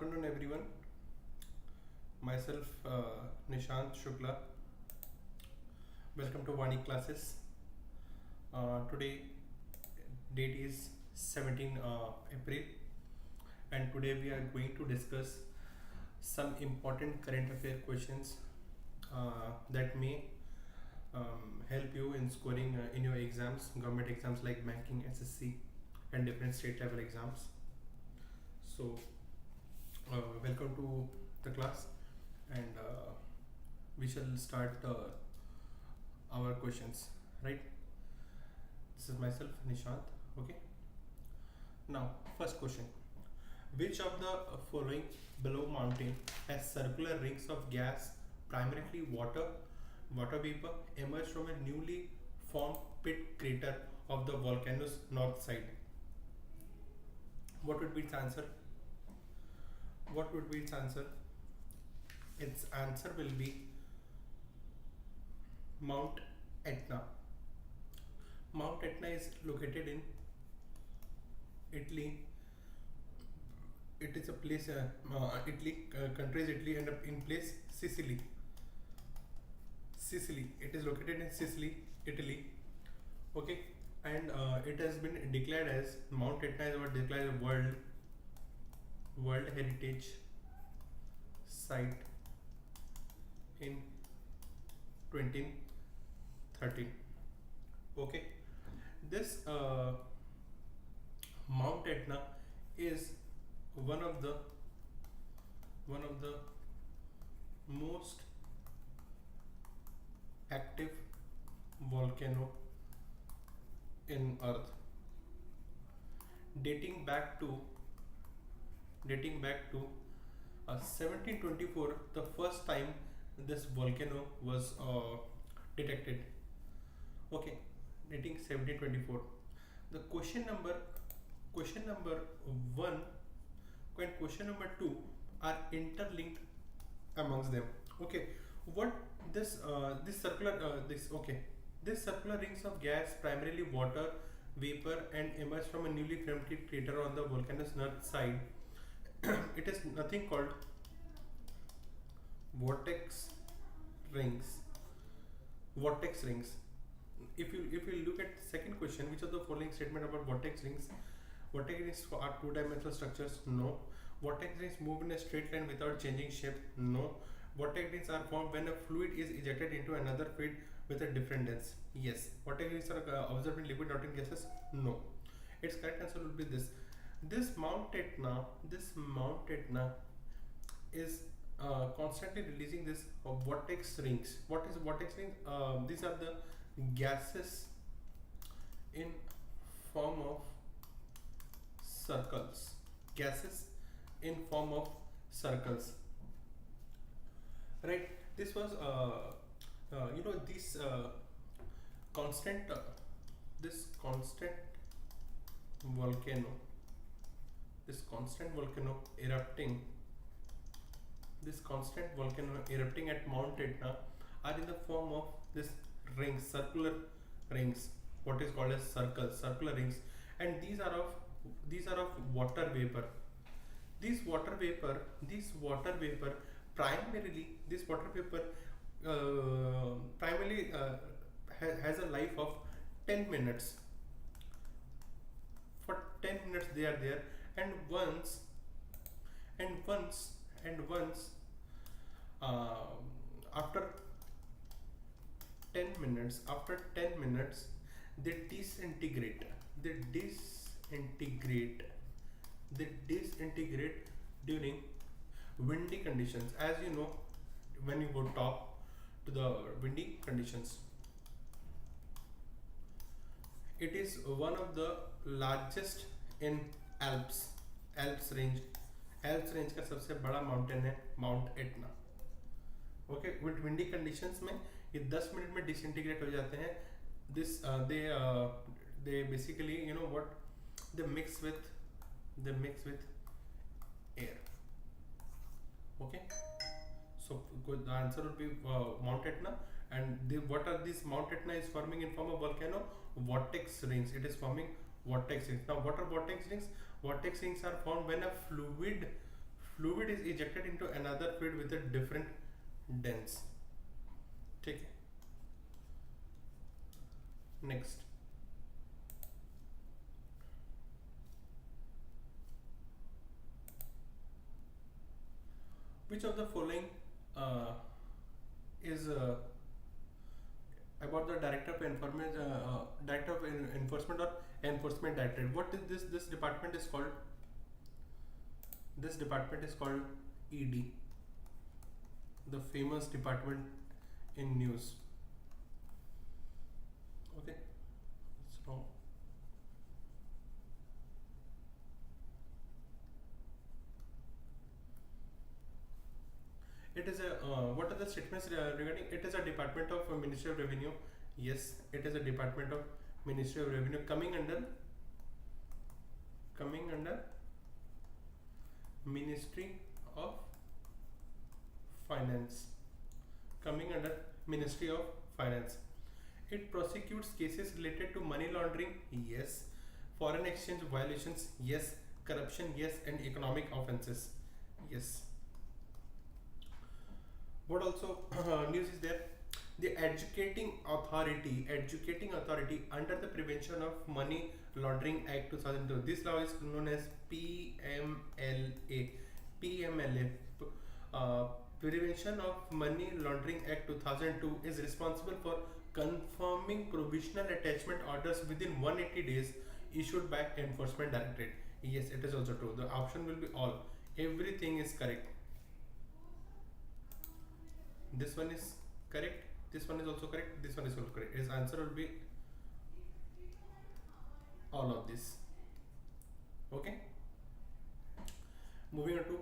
afternoon, everyone. Myself, Nishant Shukla. Welcome to Vanik classes. Today, date is 17 April, and today we are going to discuss some important current affair questions that may help you in scoring in your exams, government exams like banking, SSC, and different state level exams. So, welcome to the class, and we shall start our questions. Right? This is myself, Nishant. Okay. Now, first question: which of the following below mountain has circular rings of gas, primarily water vapor, emerged from a newly formed pit crater of the volcano's north side? What would be its answer? What would be its answer? Its answer will be Mount Etna. Mount Etna is located in Italy. It is a place, Italy, country is Italy, and in place Sicily. Sicily. It is located in Sicily, Italy. Okay, and it has been declared as Mount Etna is declared a World Heritage Site in 2013. Okay, this Mount Etna is one of the most active volcano in Earth, dating back to 1724. The first time this volcano was detected. Okay, dating 1724. The question number one and question number two are interlinked amongst them. Okay, what this this circular rings of gas, primarily water vapor, and emerge from a newly formed crater on the volcano's north side. It is nothing called vortex rings. Vortex rings. If you look at second question, which of the following statement about vortex rings? Vortex rings are two-dimensional structures. No. Vortex rings move in a straight line without changing shape. No. Vortex rings are formed when a fluid is ejected into another fluid with a different density. Yes. Vortex rings are observed in liquid, not in gases. No. Its correct answer will be this. This Mount Etna is constantly releasing this vortex rings. What is vortex rings? These are the gases in form of circles. Gases in form of circles. Right? This was this constant erupting at Mount Etna are in the form of this rings, circular rings, what is called as circular rings, and these are of water vapor. This water vapor primarily has a life of 10 minutes. For 10 minutes they are there, and once after 10 minutes they disintegrate during windy conditions. As you know, when you go top to the windy conditions, it is one of the largest in Alps range का सबसे बड़ा mountain है mount Etna. Okay, with windy conditions में ये 10 minute में disintegrate हो जाते हैं. This they basically, you know what, they mix with air. Okay, so the answer would be Mount Etna. And what are these? Mount Etna is forming in form of volcano vortex rings. It is forming vortex rings. Now, what are vortex rings? Vortex rings are formed when a fluid is ejected into another fluid with a different dense. ठीक है. Next. Which of the following is about the director of enforcement or enforcement directorate? What is this? This department is called. This department is called ED, the famous department in news. Okay, so it is a what are the statements regarding? It is a department of Ministry of Revenue. Yes, it is a department of Ministry of Revenue coming under Ministry of Finance. Coming under Ministry of Finance. It prosecutes cases related to money laundering. Yes. Foreign exchange violations. Yes. Corruption. Yes. And economic offenses. Yes. What also news is there? The educating authority under the Prevention of Money Laundering Act 2002. This law is known as PMLA. Prevention of Money Laundering Act 2002 is responsible for confirming provisional attachment orders within 180 days issued by Enforcement Directorate. Yes, it is also true. The option will be all. Everything is correct. This one is correct. This one is also correct. This one is also correct. His answer will be all of this. Okay. Moving on to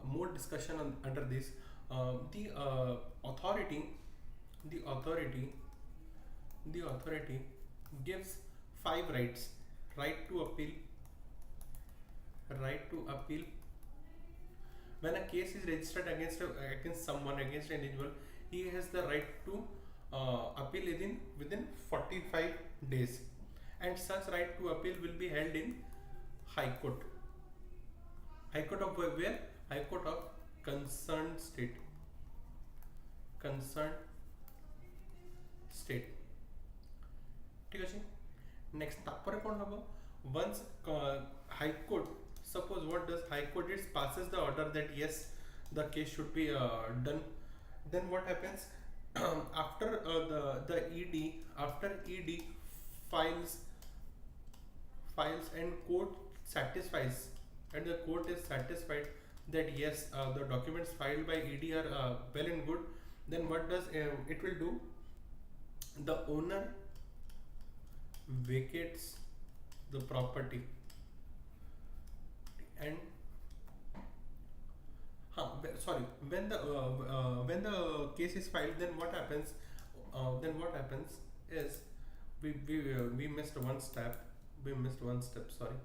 more discussion under this. The authority gives 5 rights: right to appeal. When a case is registered against someone, against an individual, he has the right to appeal within 45 days, and such right to appeal will be held in High Court. High Court of where? High Court of concerned state. ठीक ଅଛି. Next तापर कौन होगा? Once High Court, suppose what does High Court, it passes the order that yes, the case should be done. Then what happens? After the ED files and court satisfies, and the court is satisfied that yes, the documents filed by ED are well and good, then what does it will do? The owner vacates the property, and when the case is filed, then what happens? Is we missed one step. Sorry.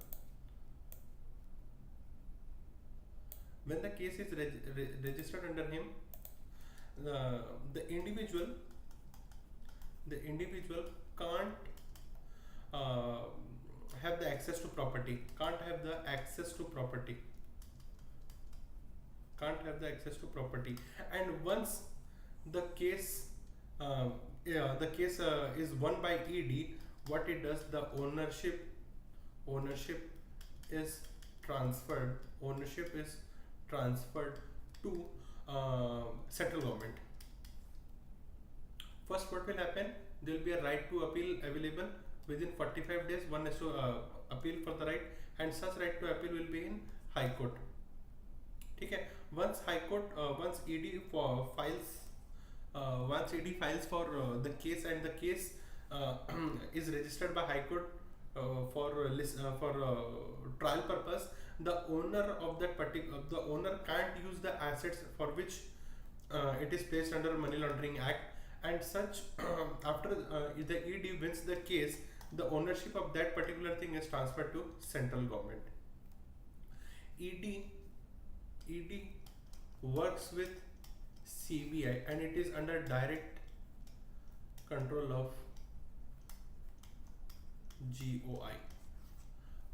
When the case is registered under him, the individual can't have the access to property. And once the case is won by ED, what it does, the ownership is transferred to central government. First, what will happen? There will be a right to appeal available within 45 days. One has to appeal for the right, and such right to appeal will be in High Court. Okay. Once ED files for the case, and the case is registered by High Court for trial purpose, the owner of that the owner can't use the assets for which it is placed under Money Laundering Act, and such after the ED wins the case, the ownership of that particular thing is transferred to central government. ED works with CBI, and it is under direct control of GOI.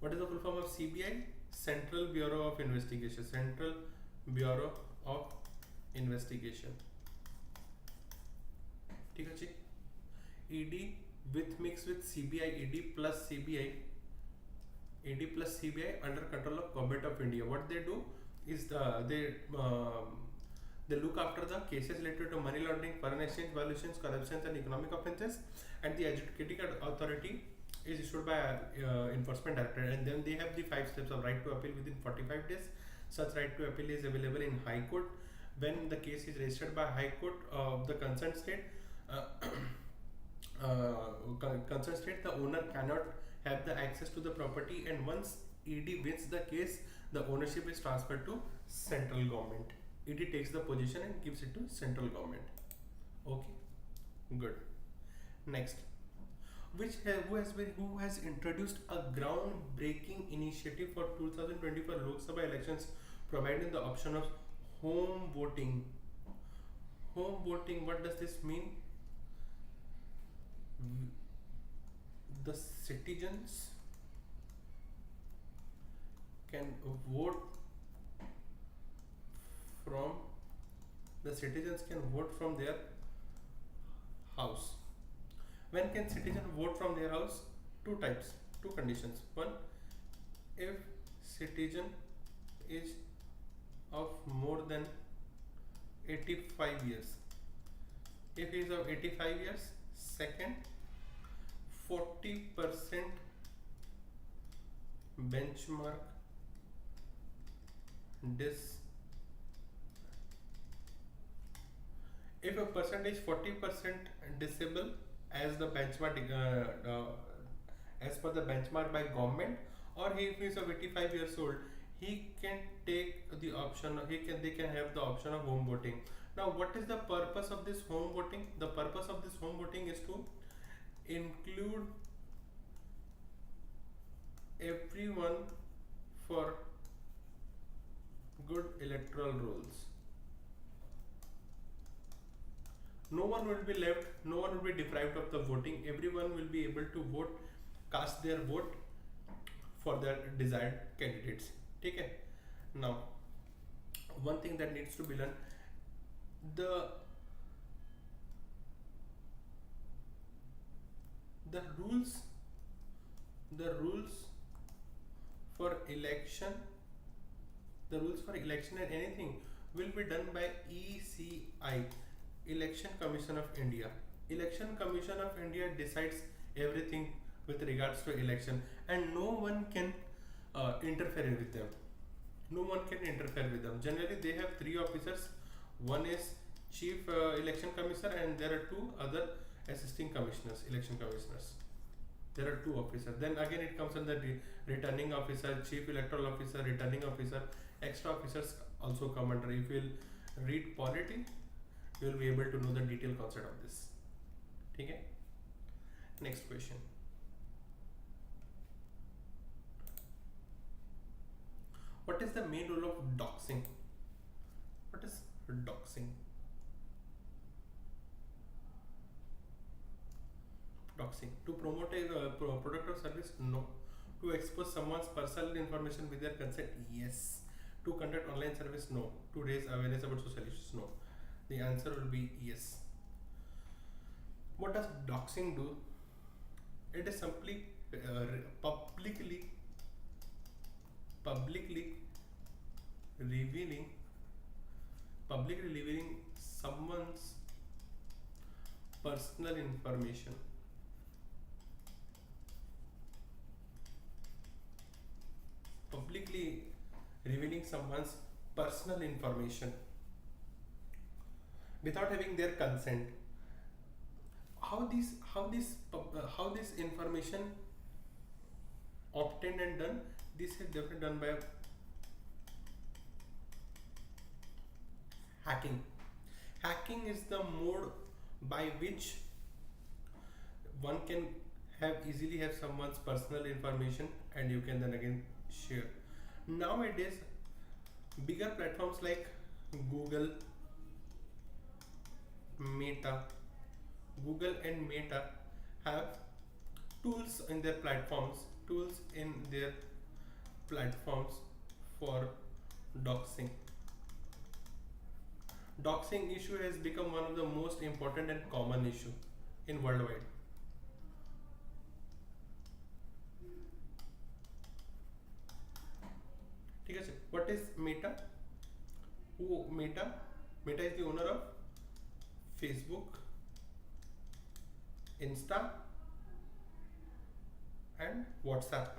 What is the full form of CBI? Central Bureau of Investigation. Central Bureau of Investigation. ठीक है जी. ED with mix with CBI, ED plus CBI under control of Government of India. What they do is they look after the cases related to money laundering, foreign exchange violations, corruptions, and economic offences. And the adjudicating authority is issued by enforcement director. And then they have the 5 steps of right to appeal within 45 days. Such right to appeal is available in High Court. When the case is registered by High Court of the concerned state, the owner cannot have the access to the property, and once ED wins the case, the ownership is transferred to central government. ED takes the position and gives it to central government. Okay, good. Next, who has introduced a groundbreaking initiative for 2024 Lok Sabha elections, providing the option of home voting. Home voting, what does this mean? The citizens can vote from their house. When can citizen vote from their house? Two types, two conditions. One, if citizen is of more than 85 years. If he is of 85 years. Second, 40% benchmark if a person is 40% disabled as the benchmark as per the benchmark by government, or if he is of 85 years old, he can take the option, they can have the option of home voting. Now, what is the purpose of this home voting? The purpose of this home voting is to include everyone for good electoral roles. No one will be left, no one will be deprived of the voting. Everyone will be able to vote, cast their vote for their desired candidates. Okay. Now, one thing that needs to be learned, the rules for election and anything will be done by ECI, Election Commission of India. Election Commission of India decides everything with regards to election, and no one can interfere with them. Generally, they have 3 officers. One is Chief Election Commissioner, and there are 2 other assisting commissioners, election commissioners. There are 2 officers. Then again it comes under the returning officer, chief electoral officer, returning officer. Extra officers also come under. If you will read polity, you will be able to know the detailed concept of this. Okay? Next question. What is the main role of doxing? What is doxing? Doxing. To promote a product or service? No. To expose someone's personal information with their consent? Yes. To conduct online service? No. To raise awareness about social issues? No. The answer will be yes. What does doxing do? It is simply publicly revealing someone's personal information. Publicly revealing someone's personal information without having their consent. How this information obtained and done? This is definitely done by hacking. Hacking is the mode by which one can easily have someone's personal information, and you can then again share. Nowadays, bigger platforms like Google and Meta have tools in their platforms, tools in their platforms for doxing. Doxing issue has become one of the most important and common issue in worldwide. ठीक है. What is Meta? Who Meta? Meta is the owner of Facebook, Insta, and WhatsApp.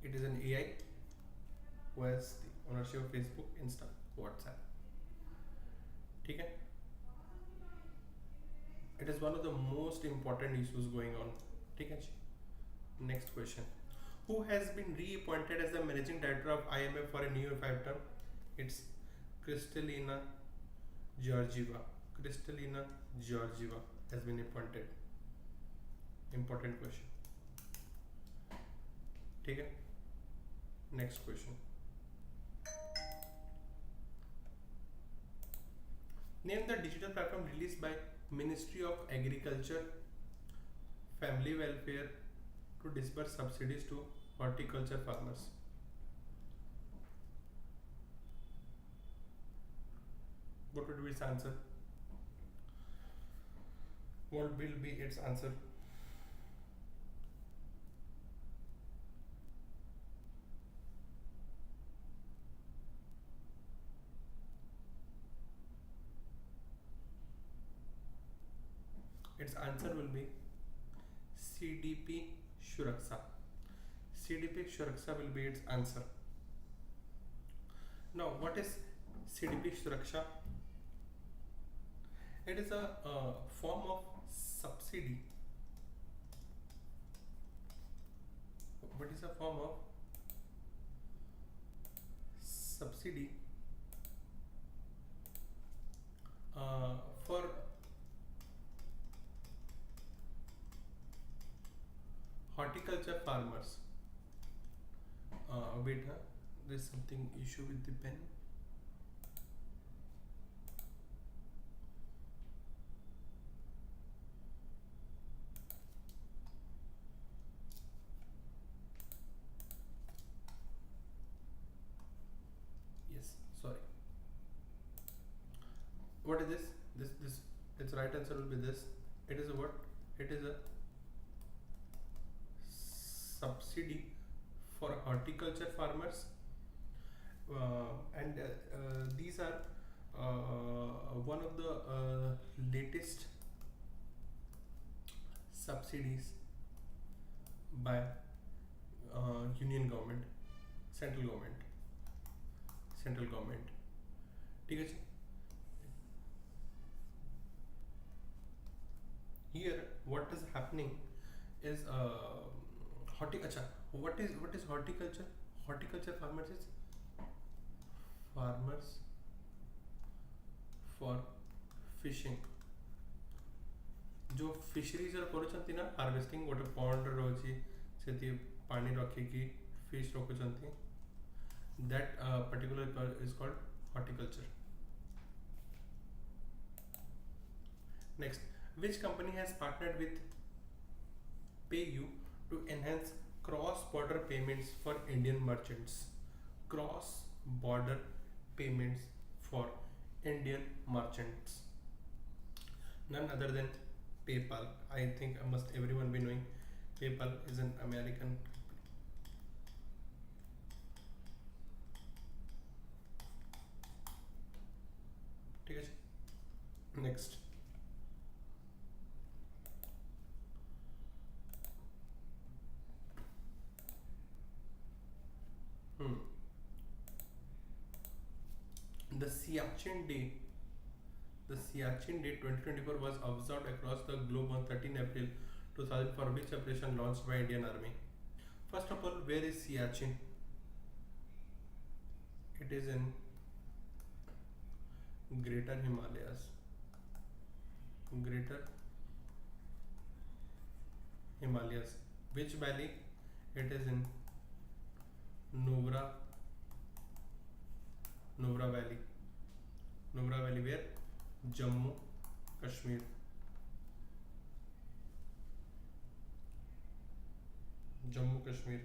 It is an AI who has the ownership of Facebook, Insta, WhatsApp. ठीक है. It is one of the most important issues going on. ठीक है जी. Next question. Who has been reappointed as the managing director of IMF for a new 5 term? It's Kristalina Georgieva. Kristalina Georgieva has been appointed. Important question. ठीक है. Next question. Name the digital platform released by Ministry of Agriculture, Family Welfare to disburse subsidies to horticulture farmers. What would be its answer? What will be its answer? Its answer will be CDP Suraksha. CDP Suraksha will be its answer. Now, what is CDP Suraksha? It is a form of subsidy. What is a form of subsidy for horticulture farmers. Wait, there's something issue with the pen. Yes, sorry. What is this? This its right answer will be this. It is a what? It is a subsidy for horticulture farmers, and these are one of the latest subsidies by union government, central government. ठीक है. Here what is happening is what is horticulture? Horticulture farmers is farmers for fishing. जो fisheries करुछंती ना harvesting गोटे pond रोची सेति पानी रखिकी fish रखुछंती, that particular is called horticulture. Next, which company has partnered with PayU to enhance cross-border payments for Indian merchants? Cross-border payments for Indian merchants. None other than PayPal. I think must everyone be knowing PayPal is an American company. ठीक है. Next. The Siachen Day 2024 was observed across the globe on 13 April 2000 for which operation launched by Indian Army? First of all, where is Siachen? It is in Greater Himalayas. Which valley? It is in Nubra Valley. Where? Jammu, Kashmir. Jammu Kashmir.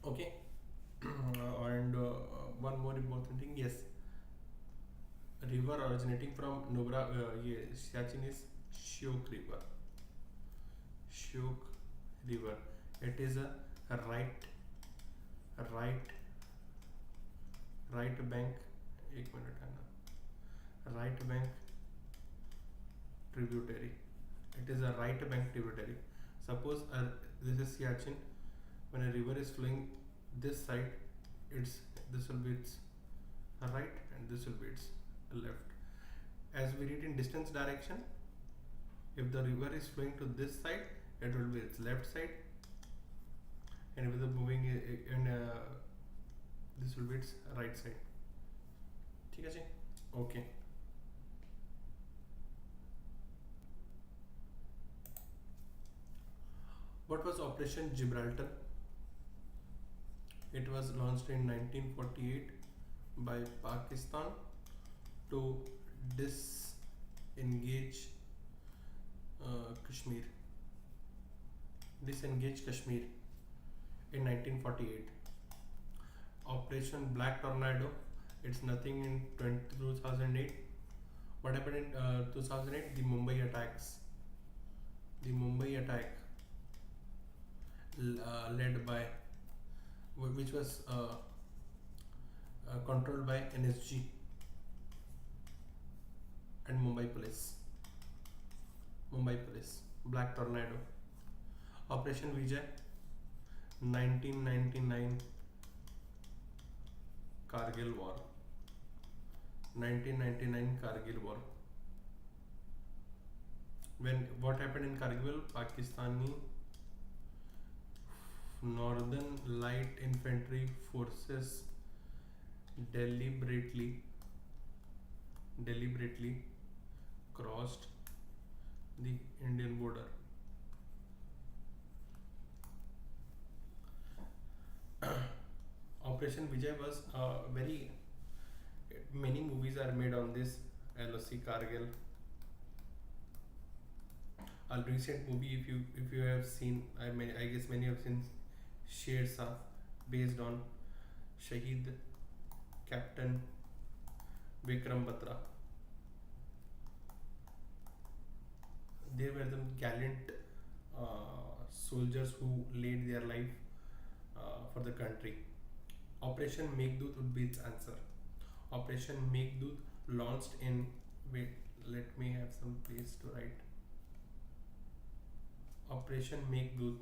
Okay. And one more important thing, yes, river originating from Nugra, Siachen is Shyok River. Shyok River. It is a right right bank. एक minute है ना. Right bank tributary. It is a right bank tributary. Suppose this is Siachen. When a river is flowing this side, it's this will be its right and this will be its left. As we read in distance direction, if the river is flowing to this side, it will be its left side, and if the moving in this will be its right side. ठीक है जी. Okay. What was Operation Gibraltar? It was launched in 1948 by Pakistan to disengage Kashmir. Disengage Kashmir in 1948. Operation Black Tornado. It's nothing in 2008. What happened in 2008? The Mumbai attacks. The Mumbai attack led by which was controlled by NSG and Mumbai Police. Mumbai Police. Black Tornado. Operation Vijay. 1999 Kargil War. 1999 Kargil War. What happened in Kargil? Pakistani Northern Light Infantry Forces deliberately crossed the Indian border. Operation Vijay was very many movies are made on this LOC Kargil. A recent movie, if you have seen, I guess many have seen Sher Shah, based on Shaheed Captain Vikram Batra. They were the gallant soldiers who laid their life for the country. Operation Meghdut would be its answer. Operation Meghdut launched in, wait, let me have some place to write. Operation Meghdut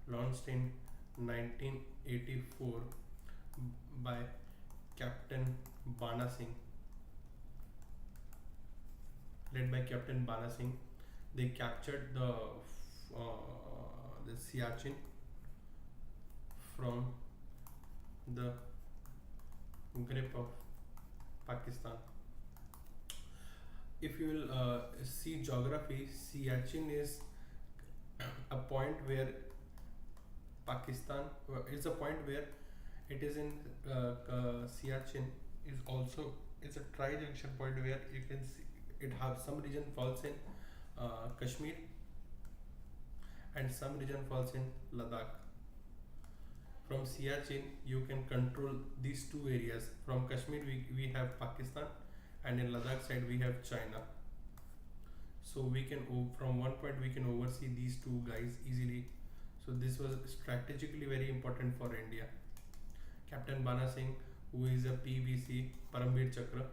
launched in 1984 by Captain Bana Singh. Led by Captain Bana Singh, they captured the Siachen from the grip of Pakistan. If you will see geography, Siachen is a point where Pakistan is a point where it is in Siachen is also, it's a tri-junction point where you can see it have some region falls in Kashmir and some region falls in Ladakh. From Siachen you can control these two areas. From Kashmir we have Pakistan, and in Ladakh side we have China. So we can from one point we can oversee these two guys easily. So this was strategically very important for India. Captain Bana Singh, who is a PVC Paramveer Chakra,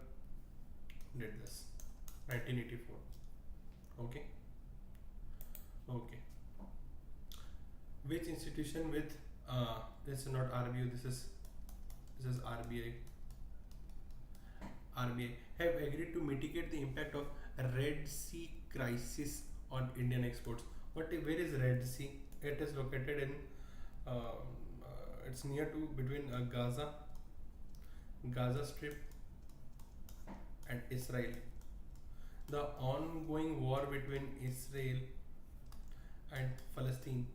did this 1984. Okay. Which institution with this is not RBU, this is RBI. RBI have agreed to mitigate the impact of Red Sea crisis on Indian exports. Where is Red Sea? It is located in it's near to between Gaza Strip and Israel. The ongoing war between Israel and Palestine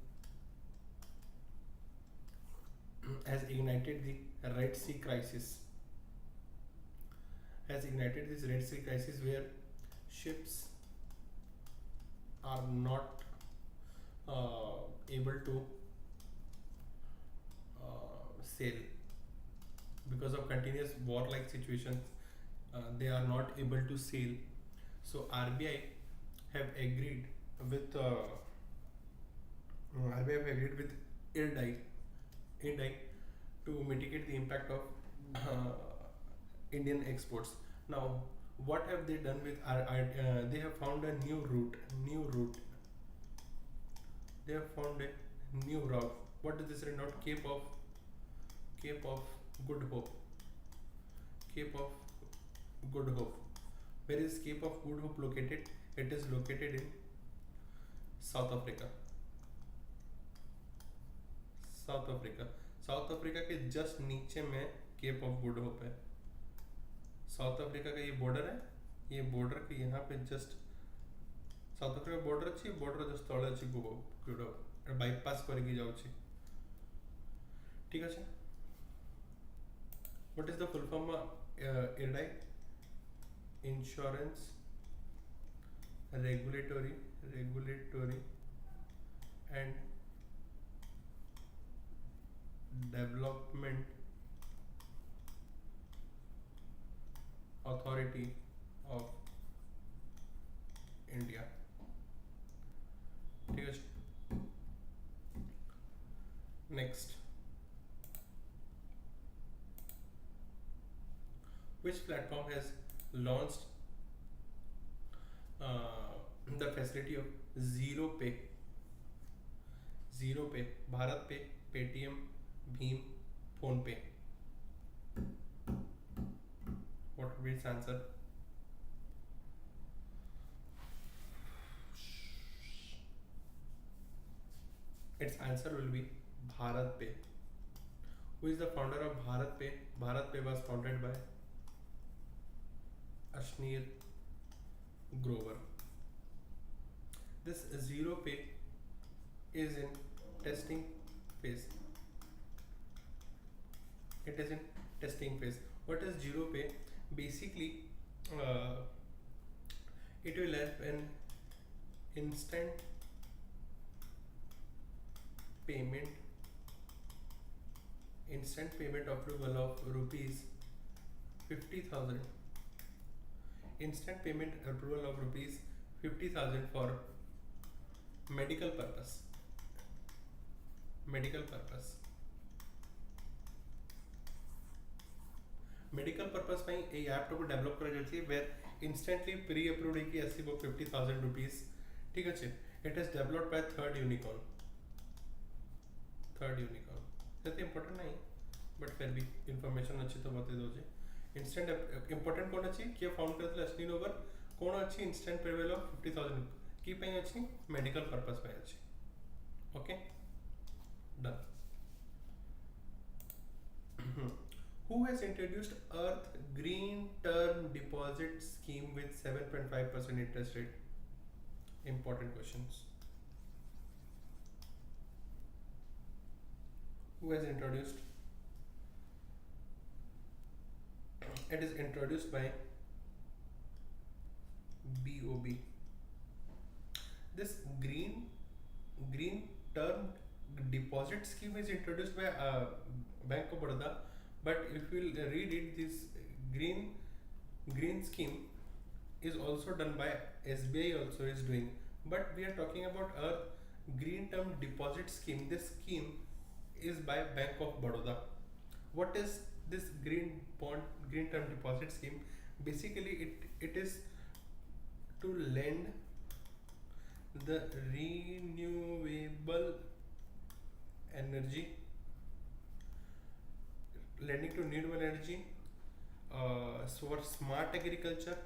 has ignited the Red Sea crisis. Has ignited this Red Sea crisis where ships are not able to sail because of continuous war-like situations. They are not able to sail. So RBI have agreed with IRDAI to mitigate the impact of Indian exports. Now, what have they done with they have found a new route. They have found a new route. What is this written out? Cape of Good Hope. Cape of Good Hope. Where is Cape of Good Hope located? It is located in South Africa. South Africa के just नीचे में cap of good hope है. South Africa का ये border है. ये border के यहाँ पे जस्ट साउथ अफ्रीका बॉर्डर अच्छी बॉर्डर जस्ट तले अच्छी गुड होप बाईपास करके जाऊँगी. ठीक है. What is the full form IRDAI? Insurance regulatory and development authority of India. ठीक है. Next, which platform has launched the facility of zero pay? Bharat Pay, Paytm, Bheem, Phone Pay. What would be its answer? Its answer will be Bharat Pay. Who is the founder of Bharat Pay? Bharat Pay was founded by Ashneer Grover. This zero pay is in testing phase. It is in testing phase. What is zero pay? Basically, it will help in instant payment approval of rupees 50,000. Instant payment approval of rupees 50,000 for medical purpose. Medical purpose ପାଇଁ এই ଆପ୍ଟାକୁ develop କରାଯାଇଛି where instantly pre-approved ହେଇକି ଆସିବ 50,000 rupees. ଠିକ୍ ଅଛି. It is developed by third unicorn. ସେତେ important ନାହିଁ but फिर भी information अच्छी तो बता दोगे. इंस्टेंट इंपोर्टेंट कौन अच्छी किए फाउंड करते अश्विन ओवर कौन अच्छी इंस्टेंट पेबल ऑफ 50,000 की पे अच्छी मेडिकल पर्पस पे अच्छी. Okay done. Who has introduced Earth Green Term Deposit Scheme with 7.5% interest rate? Important questions. Who has introduced? It is introduced by BOB. This green term deposit scheme is introduced by Bank of Baroda, but if you will read it, this green scheme is also done by SBI, also is doing, but we are talking about a green term deposit scheme. This scheme is by Bank of Baroda. What is this green term deposit scheme? Basically it is to lend the renewable energy, lending to renewable energy for smart agriculture.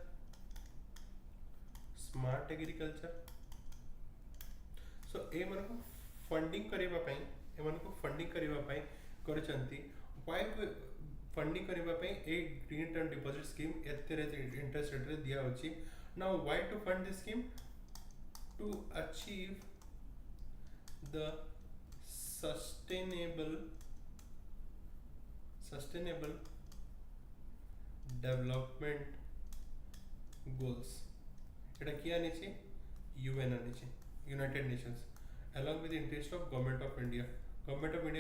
So a funding करबा पई एमानको funding करबा पई करचंती why funding करबा पई a green term deposit scheme एते रे interest rate रे दिया होची now why to fund this scheme to achieve the sustainable development goals এটা কি আনিছে UN আনিছে United Nations along with the interest of government of India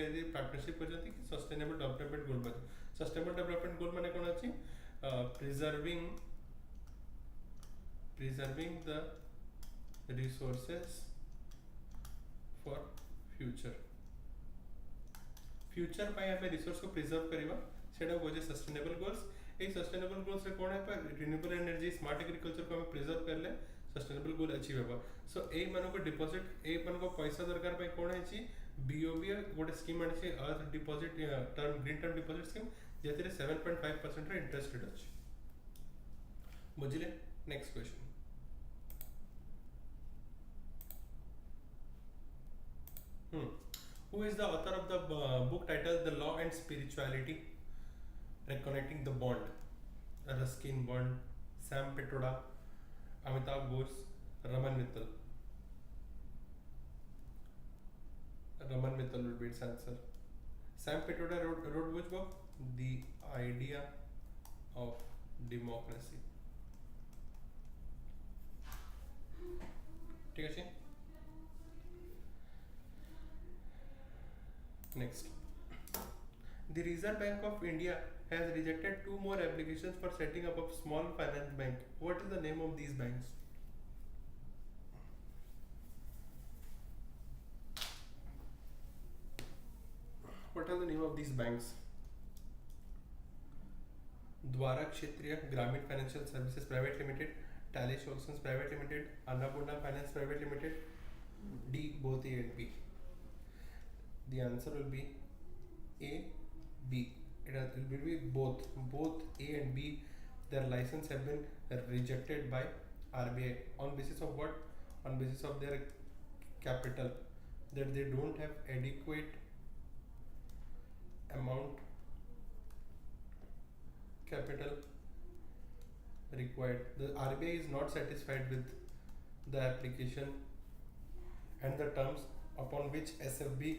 যদি পার্টনারশিপ করতে কি sustainable development goal মানে sustainable development goal মানে কোন আছে preserving the resources for future पाई हमें रिसोर्स को प्रिजर्व करबा सेटा को जे सस्टेनेबल गोल्स ए सस्टेनेबल गोल्स रे कोन है पर रिन्यूएबल एनर्जी स्मार्ट एग्रीकल्चर को हमें प्रिजर्व करले सस्टेनेबल गोल अचीव हेबा सो ए मानो को डिपॉजिट ए मानो को पैसा दरकार पे कोन है छि बीओबी गोटे स्कीम आनी छि अर्थ deposit term green term deposit scheme जेते 7.5% रे इंटरेस्ट रेट अछि बुझिले next question Who is the author of the book titled The Law and Spirituality Reconnecting the Bond? Ruskin Bond, Sam Petoda, Amitabh Bose, Raman Mittal. Raman Mittal would be its answer. Sam Petoda wrote which book? The Idea of Democracy. ठीक है Next, the Reserve Bank of India has rejected 2 more applications for setting up a small finance bank. What is the name of these banks? What are the name of these banks? Dwara Kshetriya Gramin Financial Services Private Limited, Tally Solutions Private Limited, Annapurna Finance Private Limited, D both A and B. The answer will be A, B. It will be both. Both A and B, their license have been rejected by RBI on basis of what? On basis of their capital, that they don't have adequate amount capital required. The RBI is not satisfied with the application and the terms upon which SFB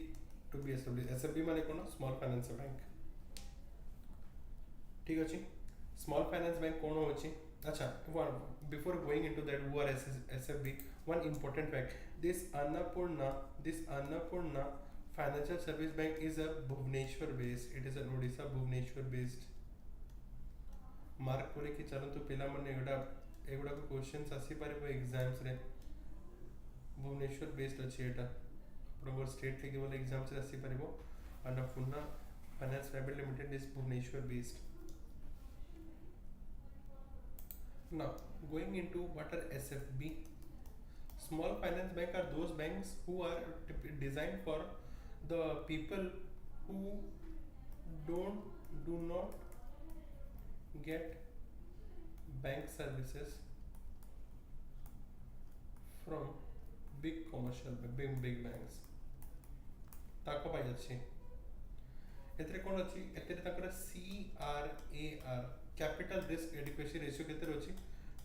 to be established. SFB माने कोन small finance bank ठीक अछि small finance bank कोन होछि अच्छा before going into that who are SFB one important fact this Annapurna Financial Service Bank is a Bhubaneswar based it is an Odisha Bhubaneswar based mark करे कि चलंतु पिला माने एगुडा को क्वेश्चंस आसी पारे एग्जाम्स रे भुवनेश्वर बेस्ड अछि एटा प्रॉपर स्टेट लेवल एग्जाम्स रे आसी पारिबो Annapurna finance private limited is Bhubaneswar based now going into what are SFB small finance bank are those banks who are designed for the people who do not get bank services from big commercial big banks ताको पाई अछि एतरे कोन अछि एतरे ताकर CRAR capital risk adequacy ratio केते रोछि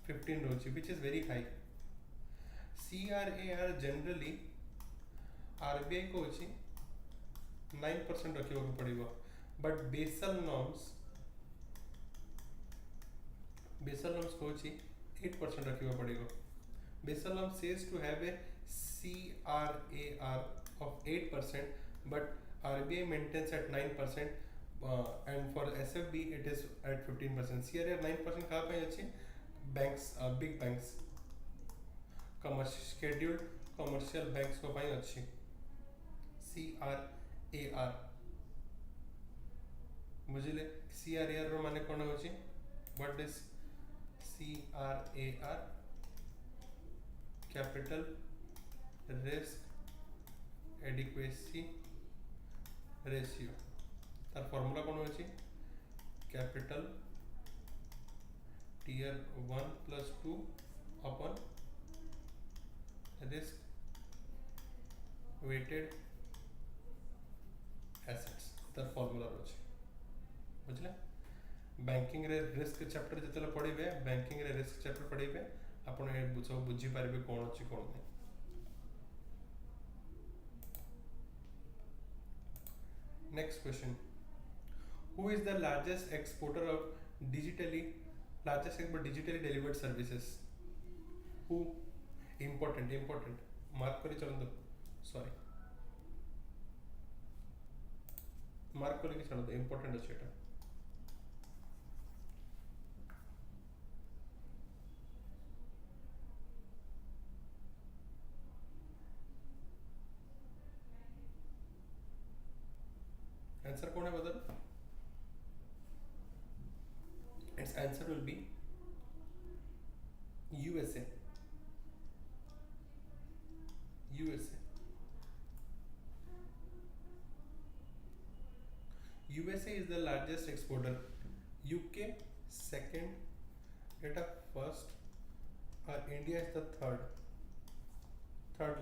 15 रोछि which is very high CRAR generally RBI को अछि 9% रखिबो को पड़िबो बट बेसल नॉर्म्स को अछि 8% रखिबो पड़िबो Basel norm says to have a CRAR of 8% but RBI maintains at 9% and for SFB it is at 15%. CRAR 9% कहाँ पे अच्छी banks big banks scheduled commercial banks को पाई अच्छी CRAR बुझिले CRAR रो माने कोन होची what is CRAR capital risk adequacy ratio तार formula कोन होची capital tier 1 plus 2 upon risk weighted assets तार फॉर्मूला रोचे बुझले बैंकिंग रे रिस्क चैप्टर जतले पढ़िबे बैंकिंग रे रिस्क चैप्टर पढ़िबे आपण ए बुझी पारबे कोन अछि कोन नै next question who is the largest exporter of digitally delivered services who important mark kari chalandu sorry mark kari chalandu important अछि एटा आंसर कौन है बदल its answer will be USA USA USA is the largest exporter UK second eta first and India is the third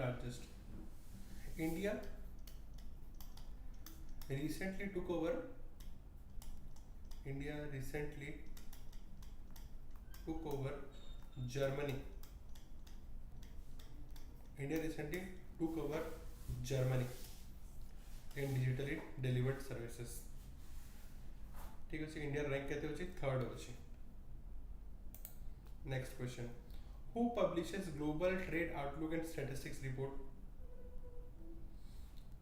largest India recently took over Germany. India recently took over Germany in digitally delivered services. ठीक है India rank कहते हो third हो next question who publishes global trade outlook and statistics report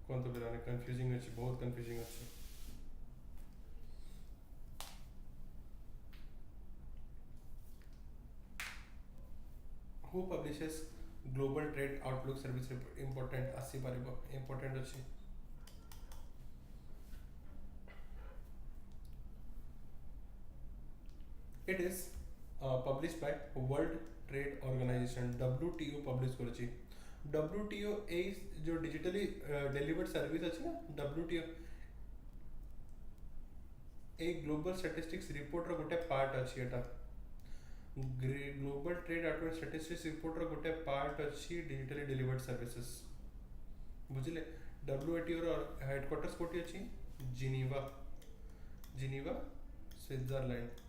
कौन तो बिना confusing अछि बहुत कंफ्यूजिंग अछि who publishes global trade outlook service report important आसी पारिबो important अछि it is published by World Trade Organization WTO publish करछि WTO ए जो डिजिटली डिलीवर्ड सर्विस अछि ना WTO ए ग्लोबल स्टैटिस्टिक्स रिपोर्ट रो गोटे पार्ट अछि एटा global trade outlook statistics report रो गोटे पार्ट अछि डिजिटली डिलीवर्ड सर्विसेज बुझिले WTO रो हेडक्वार्टर्स कोठी अछि Geneva Switzerland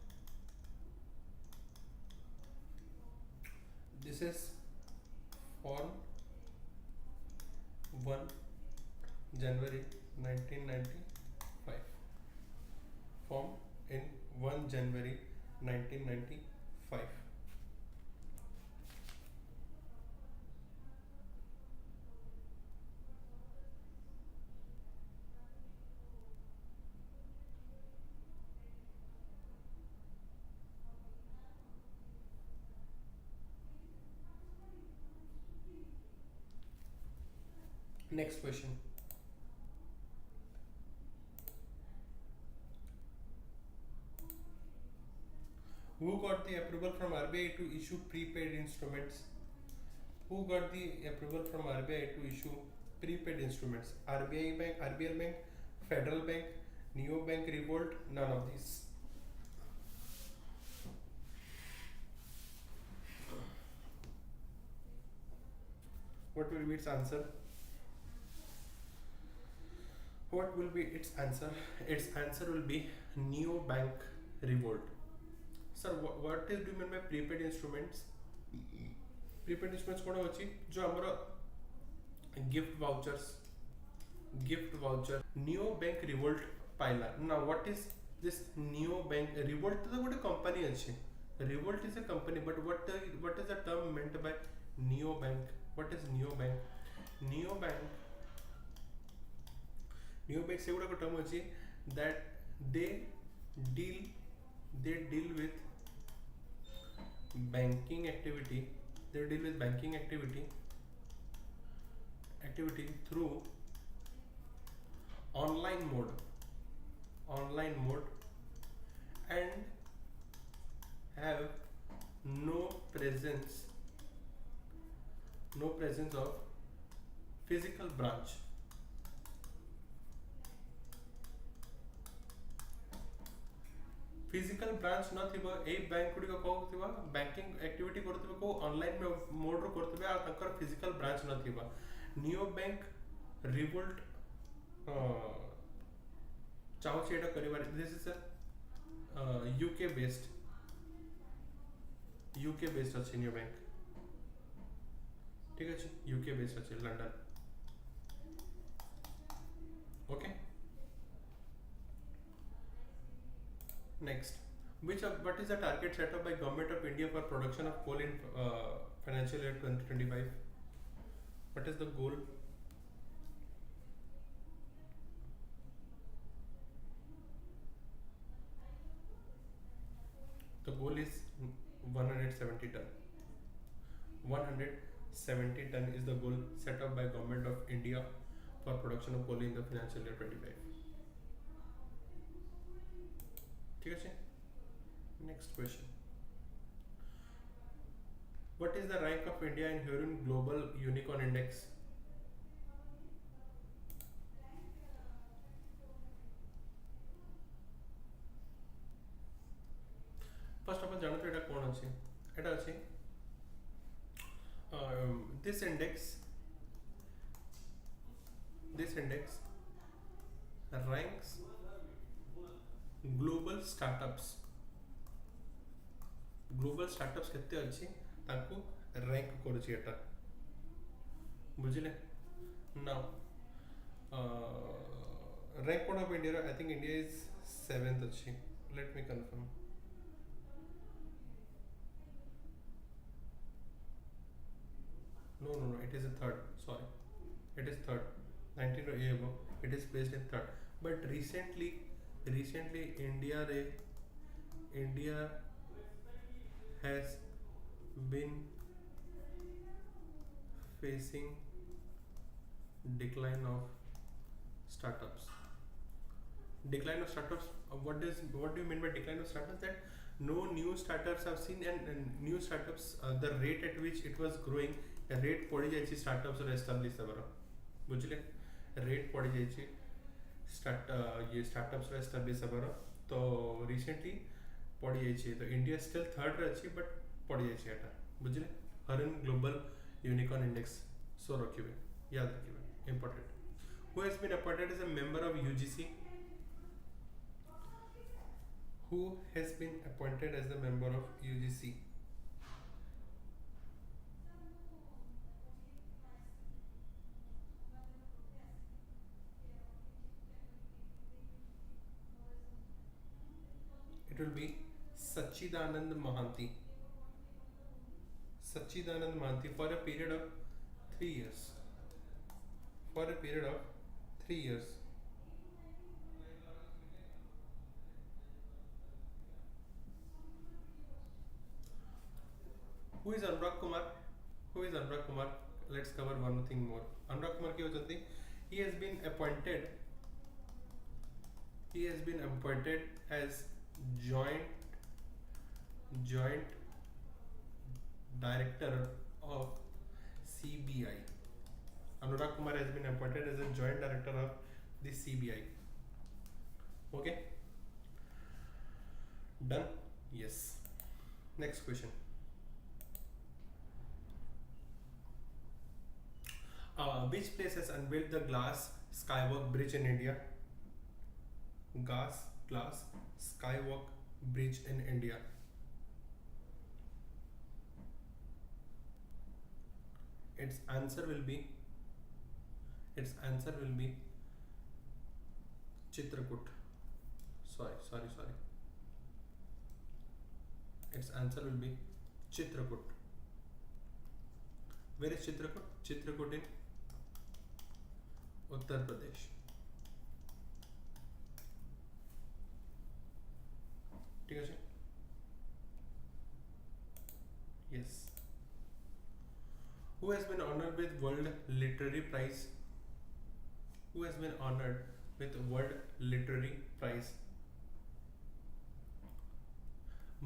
this is on 1 January 1995 formed in 1 January 1995 next question who got the approval from RBI to issue prepaid instruments who got the approval from RBI to issue prepaid instruments RBI bank RBL bank Federal bank Neo bank Revolt none of these what will be its answer what will be its answer will be Neo bank Revolt sir what is do you mean by prepaid instruments कौन होची जो हमरा gift voucher Neo bank Revolt Pila now what is this Neo bank Revolt तो गोटे company अछि Revolt is a company but what is the term meant by Neo bank what is Neo bank से गुड़ा term अछि that they deal with banking activity through online mode and have no presence of physical branch physical branch न थिबो ए bank गुडी को थिबा banking activity करथिबो को online mode रो करथिबे आ तकर physical branch न थिबा नियो बैंक revolt ଚାହୁଁଛି ଏଇଟା କରିବାରେ this is a UK based ଅଛି ନ୍ୟू बैंक ठीक ଅଛି UK based ଅଛି London okay next what is the target set up by government of India for production of coal in financial year 2025 what is the goal the goal is 170 ton 170 ton is the goal set up by government of India for production of coal in the financial year 25 ठीक है next question what is the rank of India in Huron global unicorn index first अपन जानते एटा कोन अछि एटा अछि this index ranks global startups केते अछि ताकू rank करछि एटा बुझिले now rank cone of India I think India is 7th अछि let me confirm no it is a third sorry it is third 19 or above it is placed in third but recently India has been facing decline of startups what do you mean by decline of startups that no new startups have seen and new startups the rate at which it was growing rate पड़ी जाइए startups और establish हमारा बुझले rate पड़ी जाइए ये startups और establish हमारा तो recently पड़ी जाइए तो India still third रही but पड़ी जाइए ऐटा बुझले हरन global unicorn index so रखिए याद रखिए important who has been appointed as a member of UGC who has been appointed as a member of UGC it will be Sachidanand Mahanti for a period of 3 years who is Anurag Kumar let's cover one thing more Anurag Kumar ki hochandi he has been appointed as joint director of CBI Anurag Kumar has been appointed as a joint director of the CBI okay done yes next question which place has unveiled the glass skywalk bridge in India glass skywalk bridge in India its answer will be Chitrakoot sorry its answer will be Chitrakoot where is Chitrakoot in Uttar Pradesh ठीक है yes who has been honored with World Literary Prize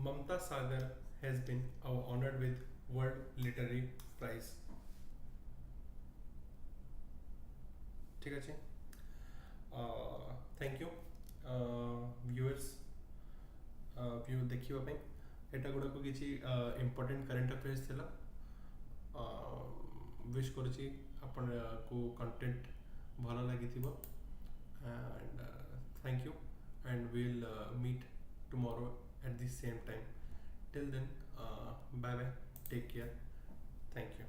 Mamta Sagar has been honored with World Literary Prize ठीक है thank you viewers view देखिबा ପାଇଁ एटा गुडा को किछि important current affairs थिला wish करूची आपण को content ଭଲ ଲାଗିଥିବ and thank you and we'll meet tomorrow at the same time. Till then, bye bye, take care, thank you.